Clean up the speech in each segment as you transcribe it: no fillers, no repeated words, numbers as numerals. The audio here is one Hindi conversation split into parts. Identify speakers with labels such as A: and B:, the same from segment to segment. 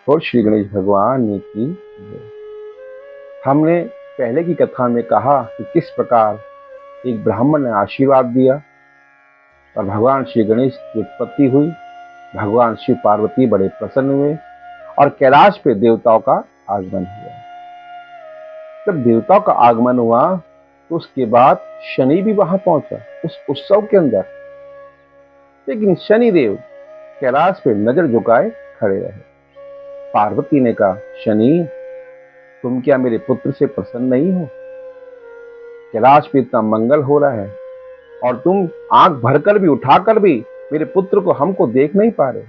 A: और श्री गणेश भगवान ने की जय। हमने पहले की कथा में कहा कि किस प्रकार एक ब्राह्मण ने आशीर्वाद दिया और भगवान श्री गणेश की उत्पत्ति हुई। भगवान शिव पार्वती बड़े प्रसन्न हुए और कैलाश पे देवताओं का आगमन हुआ। जब देवताओं का आगमन हुआ तो उसके बाद शनि भी वहां पहुंचा उस उत्सव के अंदर। लेकिन शनि देव कैलाश पे नजर झुकाए खड़े रहे। पार्वती ने कहा, शनि, तुम क्या मेरे पुत्र से प्रसन्न नहीं हो? कैलाश पे इतना मंगल हो रहा है और तुम आंख भरकर भी, उठाकर भी मेरे पुत्र को, हमको देख नहीं पा रहे।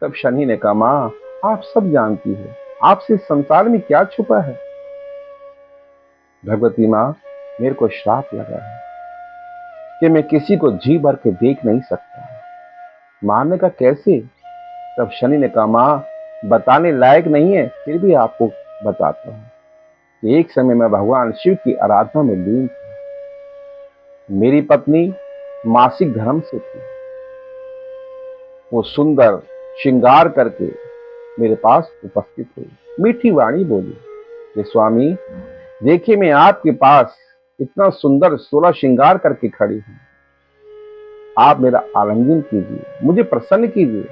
A: तब शनि ने कहा, मां, आप सब जानती हो, आपसे संसार में क्या छुपा है? भगवती मां, मेरे को श्राप लगा है कि मैं किसी को जी भर के देख नहीं सकता। मां ने कहा, कैसे? तब शनि ने कहा, मां, बताने लायक नहीं है, फिर भी आपको बताता हूं कि एक समय मैं भगवान शिव की आराधना में लीन था। मेरी पत्नी मासिक धर्म से थी। वो सुंदर श्रृंगार करके मेरे पास उपस्थित हुई, मीठी वाणी बोली कि स्वामी, देखिए मैं आपके पास इतना सुंदर 16 श्रृंगार करके खड़ी हूं। आप मेरा आलिंगन कीजिए, मुझे प्रसन्न कीजिए।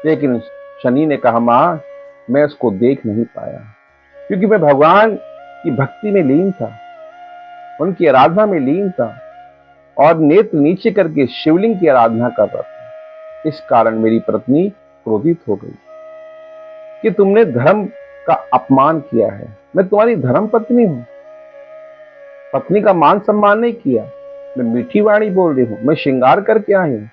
A: लेकिन शनि ने कहा, मां, मैं उसको देख नहीं पाया क्योंकि मैं भगवान की भक्ति में लीन था, उनकी आराधना में लीन था और नेत्र नीचे करके शिवलिंग की आराधना कर रहा था। इस कारण मेरी पत्नी क्रोधित हो गई कि तुमने धर्म का अपमान किया है। मैं तुम्हारी धर्म पत्नी हूं, पत्नी का मान सम्मान नहीं किया। मैं मीठी वाणी बोल रही हूं, मैं श्रृंगार करके आई हूं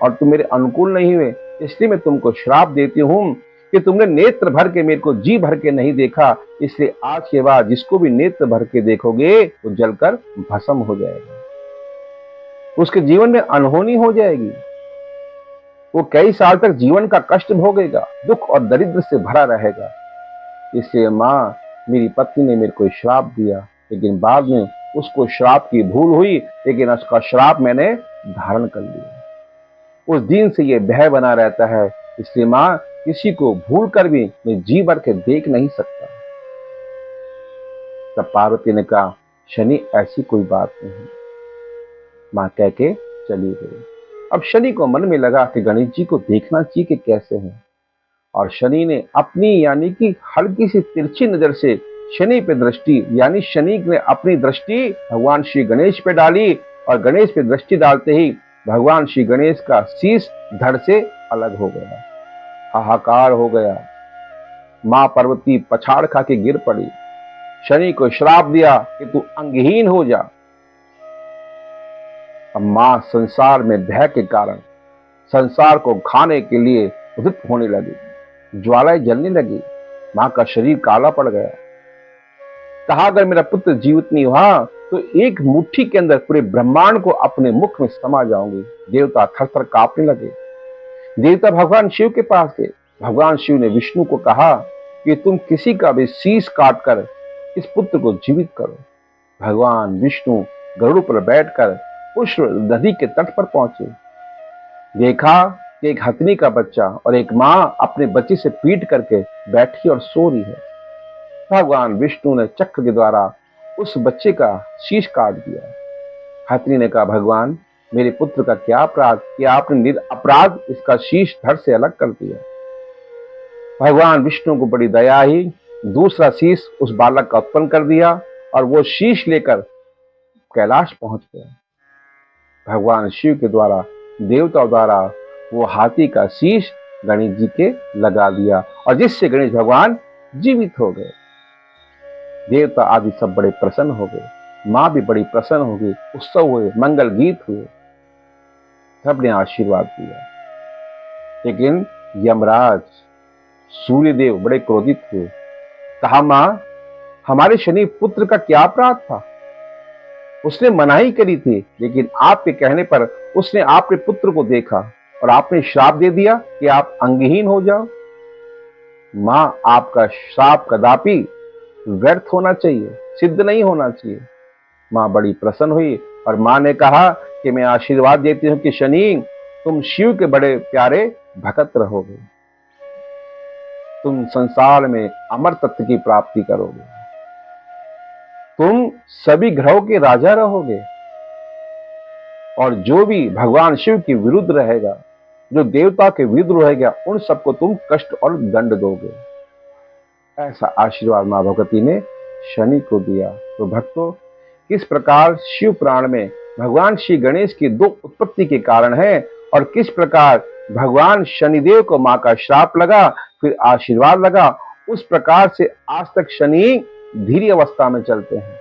A: और तुम मेरे अनुकूल नहीं हुए, इसलिए मैं तुमको श्राप देती हूं कि तुमने नेत्र भर के मेरे को जी भर के नहीं देखा। इसलिए आज के बाद जिसको भी नेत्र भर के देखोगे वो जलकर भस्म हो जाएगा, उसके जीवन में अनहोनी हो जाएगी, वो कई साल तक जीवन का कष्ट भोगेगा, दुख और दरिद्र से भरा रहेगा। इसलिए मां, मेरी पत्नी ने मेरे को श्राप दिया, लेकिन बाद में उसको श्राप की भूल हुई, लेकिन उसका श्राप मैंने धारण कर लिया। उस दिन से ये भय बना रहता है। इसलिए मां, किसी को भूल कर भी मैं जी भर के देख नहीं सकता। तब पार्वती ने कहा, शनि, ऐसी कोई बात नहीं। मां कह के चली गई। अब शनि को मन में लगा कि गणेश जी को देखना चाहिए कि कैसे हैं, और शनि ने अपनी यानी कि हल्की सी तिरछी नजर से शनि पे दृष्टि, यानी शनि ने अपनी दृष्टि भगवान श्री गणेश पे डाली और गणेश पे दृष्टि डालते ही भगवान श्री गणेश का शीश धड़ से अलग हो गया। हाहाकार हो गया। मां पार्वती पछाड़ खा के गिर पड़ी। शनि को श्राप दिया कि तू अंगहीन हो जा। अब मां संसार में भय के कारण संसार को खाने के लिए उदित होने लगी, ज्वालाएं जलने लगी। मां का शरीर काला पड़ गया। कहा, अगर मेरा पुत्र जीवित नहीं हुआ तो एक मुट्ठी के अंदर पूरे ब्रह्मांड को अपने मुख में समा जाऊंगी। देवता थर थर कांपने लगे। देवता भगवान शिव के पास गए। भगवान शिव ने विष्णु को कहा कि तुम किसी का भी शीश काट कर इस पुत्र को जीवित करो। भगवान विष्णु गरुड़ पर बैठकर पुष्प नदी के तट पर पहुंचे। देखा कि एक हथनी का बच्चा और एक मां अपने बच्चे से पीट करके बैठी और सो रही है। भगवान विष्णु ने चक्र के द्वारा उस बच्चे का शीश काट दिया। हथनी ने कहा, भगवान, मेरे पुत्र का क्या अपराध कि आपने निरपराध इसका शीश धड़ से अलग कर दिया। भगवान विष्णु को बड़ी दया ही दूसरा शीश उस बालक का उत्पन्न कर दिया और वो शीश लेकर कैलाश पहुंच गया। भगवान शिव के द्वारा, देवताओं द्वारा वो हाथी का शीश गणेश जी के लगा दिया और जिससे गणेश भगवान जीवित हो गए। देवता आदि सब बड़े प्रसन्न हो गए, मां भी बड़ी प्रसन्न हो गई। उत्सव हुए, मंगल गीत हुए, सबने आशीर्वाद दिया। लेकिन यमराज सूर्यदेव बड़े क्रोधित हुए। कहा, मां, हमारे शनि पुत्र का क्या अपराध था? उसने मनाही करी थी, लेकिन आपके कहने पर उसने आपके पुत्र को देखा और आपने श्राप दे दिया कि आप अंगहीन हो जाओ। मां, आपका श्राप कदापि व्यर्थ होना चाहिए, सिद्ध नहीं होना चाहिए। मां बड़ी प्रसन्न हुई और मां ने कहा कि मैं आशीर्वाद देती हूं कि शनि, तुम शिव के बड़े प्यारे भक्त रहोगे। तुम संसार में अमर तत्व की प्राप्ति करोगे। तुम सभी ग्रहों के राजा रहोगे और जो भी भगवान शिव के विरुद्ध रहेगा, जो देवता के विरुद्ध रहेगा, उन सबको तुम कष्ट और दंड दोगे। ऐसा आशीर्वाद मां भगवती ने शनि को दिया। तो भक्तों, किस प्रकार शिव पुराण में भगवान श्री गणेश की दो उत्पत्ति के कारण है और किस प्रकार भगवान शनिदेव को मां का श्राप लगा, फिर आशीर्वाद लगा, उस प्रकार से आज तक शनि धीरे अवस्था में चलते हैं।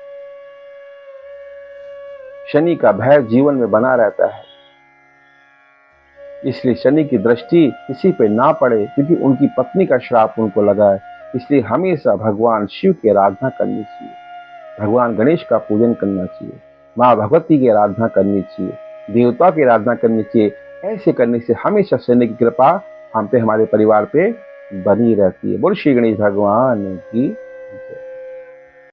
A: शनि का भय जीवन में बना रहता है, इसलिए शनि की दृष्टि किसी पे ना पड़े, क्योंकि उनकी पत्नी का श्राप उनको लगा है। इसलिए हमेशा भगवान शिव की आराधना करनी चाहिए, भगवान गणेश का पूजन करना चाहिए, माँ भगवती की आराधना करनी चाहिए, देवता की आराधना करनी चाहिए। ऐसे करने से हमेशा शनि की कृपा हम पे, हमारे परिवार पे बनी रहती है। बोल श्री गणेश भगवान की